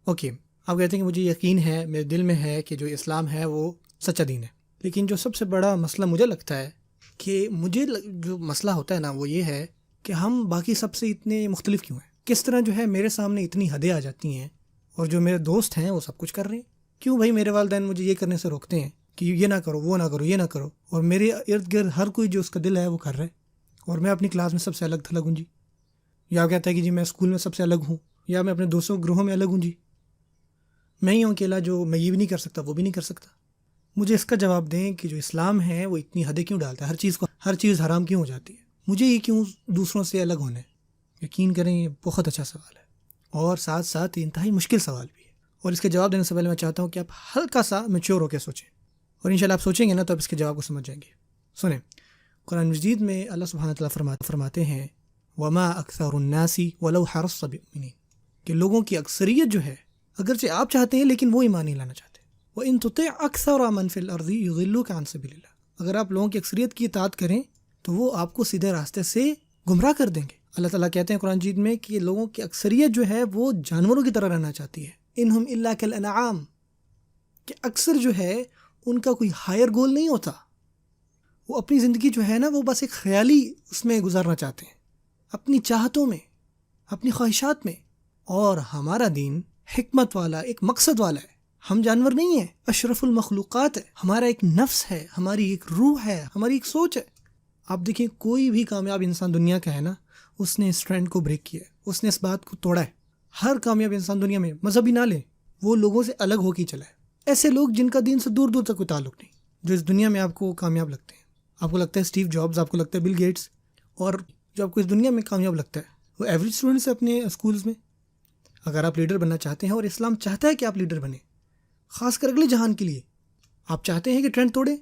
Okay, آپ کہتے ہیں کہ مجھے یقین ہے، میرے دل میں ہے کہ جو اسلام ہے وہ سچا دین ہے، لیکن جو سب سے بڑا مسئلہ مجھے لگتا ہے کہ جو مسئلہ ہوتا ہے نا وہ یہ ہے کہ ہم باقی سب سے اتنے مختلف کیوں ہیں؟ کس طرح جو ہے میرے سامنے اتنی حدیں آ جاتی ہیں اور جو میرے دوست ہیں وہ سب کچھ کر رہے ہیں؟ کیوں بھائی میرے والدین مجھے یہ کرنے سے روکتے ہیں کہ یہ نہ کرو، وہ نہ کرو، یہ نہ کرو، اور میرے ارد گرد ہر کوئی جو اس کا دل ہے وہ کر رہا ہے، اور میں اپنی کلاس میں سب سے الگ تھلگ ہوں جی، یا کہتا ہے کہ جی میں اسکول میں سب سے الگ ہوں، یا میں اپنے دوستوں گروہوں میں الگ ہوں جی، میں ہی ہوں اکیلا جو میں یہ بھی نہیں کر سکتا وہ بھی نہیں کر سکتا۔ مجھے اس کا جواب دیں کہ جو اسلام ہے وہ اتنی حدیں کیوں ڈالتا ہے، ہر چیز حرام کیوں ہو جاتی ہے؟ مجھے یہ کیوں دوسروں سے الگ ہونا ہے؟ یقین کریں یہ بہت اچھا سوال ہے، اور ساتھ ساتھ انتہائی مشکل سوال بھی ہے، اور اس کے جواب دینے سے پہلے میں چاہتا ہوں کہ آپ ہلکا سا میچور ہو کے سوچیں، اور انشاءاللہ آپ سوچیں گے نا تو آپ اس کے جواب کو سمجھ جائیں گے۔ سنیں، قرآن مجید میں اللہ سبحانہ وتعالیٰ فرماتے ہیں وما اکثر الناس ولو حرصت بمؤمنین، کہ لوگوں کی اکثریت جو ہے اگرچہ آپ چاہتے ہیں لیکن وہ ایمان نہیں لانا چاہتے۔ وَإِن تُطِعْ أَكْثَرَ مَنْ فِي الْأَرْضِ يُضِلُّوكَ عَنْ سَبِيلِ اللَّهِ، اگر آپ لوگوں کی اکثریت کی اطاعت کریں تو وہ آپ کو سیدھے راستے سے گمراہ کر دیں گے۔ اللہ تعالیٰ کہتے ہیں قرآن مجید میں کہ لوگوں کی اکثریت جو ہے وہ جانوروں کی طرح رہنا چاہتی ہے، انہم الا کالانعام، کہ اکثر جو ہے ان کا کوئی ہائر گول نہیں ہوتا، وہ اپنی زندگی جو ہے نا وہ بس ایک خیالی اس میں گزارنا چاہتے ہیں، اپنی چاہتوں میں، اپنی خواہشات میں۔ اور ہمارا دین حکمت والا، ایک مقصد والا ہے، ہم جانور نہیں ہیں، اشرف المخلوقات ہے، ہمارا ایک نفس ہے، ہماری ایک روح ہے، ہماری ایک سوچ ہے۔ آپ دیکھیں کوئی بھی کامیاب انسان دنیا کا ہے نا، اس نے اس ٹرینڈ کو بریک کیا ہے، اس نے اس بات کو توڑا ہے۔ ہر کامیاب انسان دنیا میں مذہبی نہ لیں، وہ لوگوں سے الگ ہو کے چلا ہے۔ ایسے لوگ جن کا دین سے دور دور تک کوئی تعلق نہیں، جو اس دنیا میں آپ کو کامیاب لگتے ہیں، آپ کو لگتا ہے اسٹیو جابز، آپ کو لگتا ہے بل گیٹس، اور جو آپ کو اس دنیا میں کامیاب لگتا ہے وہ ایوریج اسٹوڈنٹس ہے اپنے اسکولز میں۔ اگر آپ لیڈر بننا چاہتے ہیں، اور اسلام چاہتا ہے کہ آپ لیڈر بنیں، خاص کر اگلے جہان کے لیے، آپ چاہتے ہیں کہ ٹرینڈ توڑیں،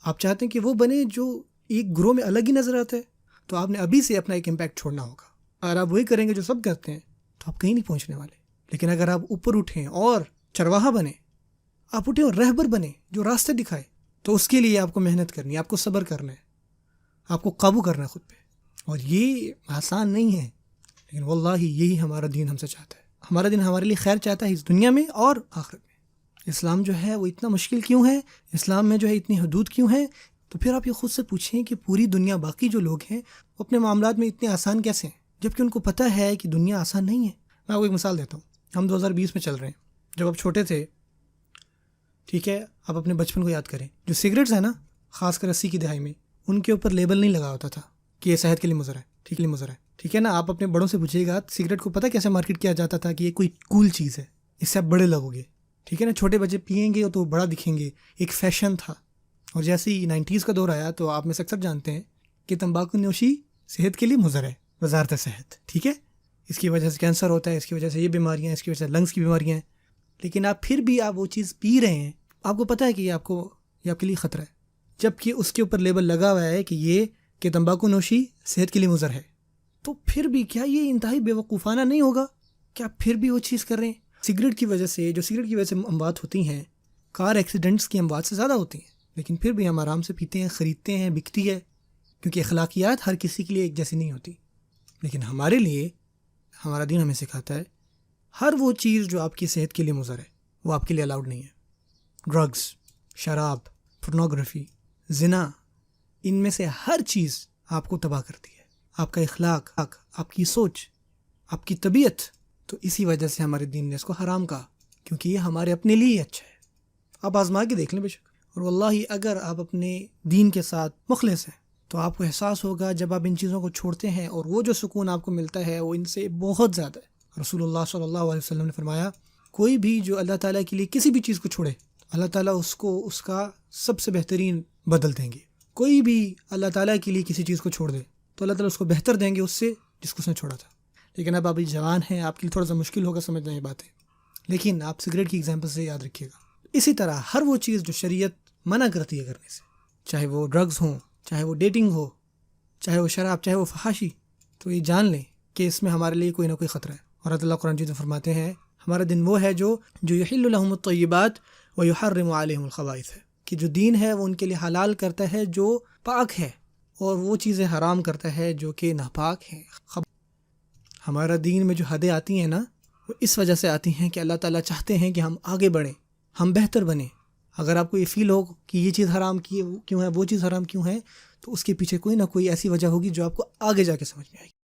آپ چاہتے ہیں کہ وہ بنے جو ایک گروہ میں الگ ہی نظر آتا ہے، تو آپ نے ابھی سے اپنا ایک امپیکٹ چھوڑنا ہوگا۔ اگر آپ وہی کریں گے جو سب کرتے ہیں تو آپ کہیں نہیں پہنچنے والے۔ لیکن اگر آپ اوپر اٹھیں اور چرواہا بنیں، آپ اٹھیں اور رہبر بنیں جو راستے دکھائے، تو اس کے لیے آپ کو محنت کرنی ہے، آپ کو صبر کرنا ہے، آپ کو قابو کرنا ہے خود پہ، اور یہ آسان نہیں ہے، لیکن واللہ یہی ہمارا دین ہم سے چاہتا ہے۔ ہمارا دین ہمارے لیے خیر چاہتا ہے اس دنیا میں اور آخرت میں۔ اسلام جو ہے وہ اتنا مشکل کیوں ہے؟ اسلام میں جو ہے اتنی حدود کیوں ہیں؟ تو پھر آپ یہ خود سے پوچھیں کہ پوری دنیا باقی جو لوگ ہیں وہ اپنے معاملات میں اتنے آسان کیسے ہیں، جبکہ ان کو پتہ ہے کہ دنیا آسان نہیں ہے۔ میں آپ کو ایک مثال دیتا ہوں، ہم 2020 میں چل رہے ہیں، جب آپ چھوٹے تھے، ٹھیک ہے، آپ اپنے بچپن کو یاد کریں، جو سگریٹس ہیں نا، خاص کر 80 کی دہائی میں، ان کے اوپر لیبل نہیں لگا ہوتا تھا کہ یہ صحت کے لیے مضر ہے، ٹھیک ہے نا۔ آپ اپنے بڑوں سے پوچھیے گا سگریٹ کو پتہ کیسے مارکیٹ کیا جاتا تھا کہ یہ کوئی کول چیز ہے، اس سے آپ بڑے لگو گے، ٹھیک ہے نا۔ چھوٹے بچے پئیں گے تو بڑا دکھیں گے، ایک فیشن تھا۔ اور جیسے ہی 90s کا دور آیا تو آپ میں سے اکثر جانتے ہیں کہ تمباکو نوشی صحت کے لیے مضر ہے، وزارت صحت، ٹھیک ہے، اس کی وجہ سے کینسر ہوتا ہے، اس کی وجہ سے یہ بیماریاں، اس کی وجہ سے لنگس کی بیماریاں ہیں، لیکن آپ پھر بھی آپ وہ چیز پی رہے ہیں، آپ کو پتہ ہے کہ یہ آپ کے لیے خطرہ ہے، جبکہ اس کے اوپر لیبل لگا ہوا ہے کہ تمباکو نوشی صحت کے لیے مضر ہے۔ تو پھر بھی کیا یہ انتہائی بے وقوفانہ نہیں ہوگا کہ آپ پھر بھی وہ چیز کر رہے ہیں؟ سگریٹ کی وجہ سے اموات ہوتی ہیں، کار ایکسیڈنٹس کی اموات سے زیادہ ہوتی ہیں، لیکن پھر بھی ہم آرام سے پیتے ہیں، خریدتے ہیں، بکتی ہے، کیونکہ اخلاقیات ہر کسی کے لیے ایک جیسی نہیں ہوتی۔ لیکن ہمارے لیے ہمارا دین ہمیں سکھاتا ہے ہر وہ چیز جو آپ کی صحت کے لیے مضر ہے وہ آپ کے لیے الاؤڈ نہیں ہے۔ ڈرگز، شراب، پورنوگرافی، زنا، ان میں سے ہر چیز آپ کو تباہ کرتی ہے، آپ کا اخلاق، آپ کی سوچ، آپ کی طبیعت۔ تو اسی وجہ سے ہمارے دین نے اس کو حرام کہا، کیونکہ یہ ہمارے اپنے لیے اچھا ہے۔ آپ آزما کے دیکھ لیں بے شک، اور واللہ اگر آپ اپنے دین کے ساتھ مخلص ہیں تو آپ کو احساس ہوگا جب آپ ان چیزوں کو چھوڑتے ہیں، اور وہ جو سکون آپ کو ملتا ہے وہ ان سے بہت زیادہ ہے۔ رسول اللہ صلی اللہ علیہ وسلم نے فرمایا، کوئی بھی جو اللہ تعالیٰ کے لیے کسی بھی چیز کو چھوڑے، اللہ تعالیٰ اس کو اس کا سب سے بہترین بدل دیں گے۔ کوئی بھی اللہ تعالیٰ کے لیے کسی چیز کو چھوڑ دے تو اللہ تعالیٰ اس کو بہتر دیں گے اس سے جس کو اس نے چھوڑا تھا۔ لیکن اب ابھی جوان ہیں، آپ کے لیے تھوڑا سا مشکل ہوگا سمجھنا یہ باتیں، لیکن آپ سگریٹ کی ایگزامپل سے یاد رکھیے گا۔ اسی طرح ہر وہ چیز جو شریعت منع کرتی ہے کرنے سے، چاہے وہ ڈرگز ہوں، چاہے وہ ڈیٹنگ ہو، چاہے وہ شراب، چاہے وہ فحاشی، تو یہ جان لیں کہ اس میں ہمارے لیے کوئی نہ کوئی خطرہ ہے۔ اور اللہ قرآن مجید میں فرماتے ہیں ہمارا دین وہ ہے جو یحل لہم الطیبات ویحرم علیہم الخبائث ہے، کہ جو دین ہے وہ ان کے لیے حلال کرتا ہے جو پاک ہے، اور وہ چیزیں حرام کرتا ہے جو کہ ناپاک ہیں۔ ہمارا دین میں جو حدیں آتی ہیں نا، وہ اس وجہ سے آتی ہیں کہ اللہ تعالیٰ چاہتے ہیں کہ ہم آگے بڑھیں، ہم بہتر بنیں۔ اگر آپ کو یہ فیل ہو کہ یہ چیز حرام کیوں ہے، وہ چیز حرام کیوں ہے، تو اس کے پیچھے کوئی نہ کوئی ایسی وجہ ہوگی جو آپ کو آگے جا کے سمجھ میں آئے گی۔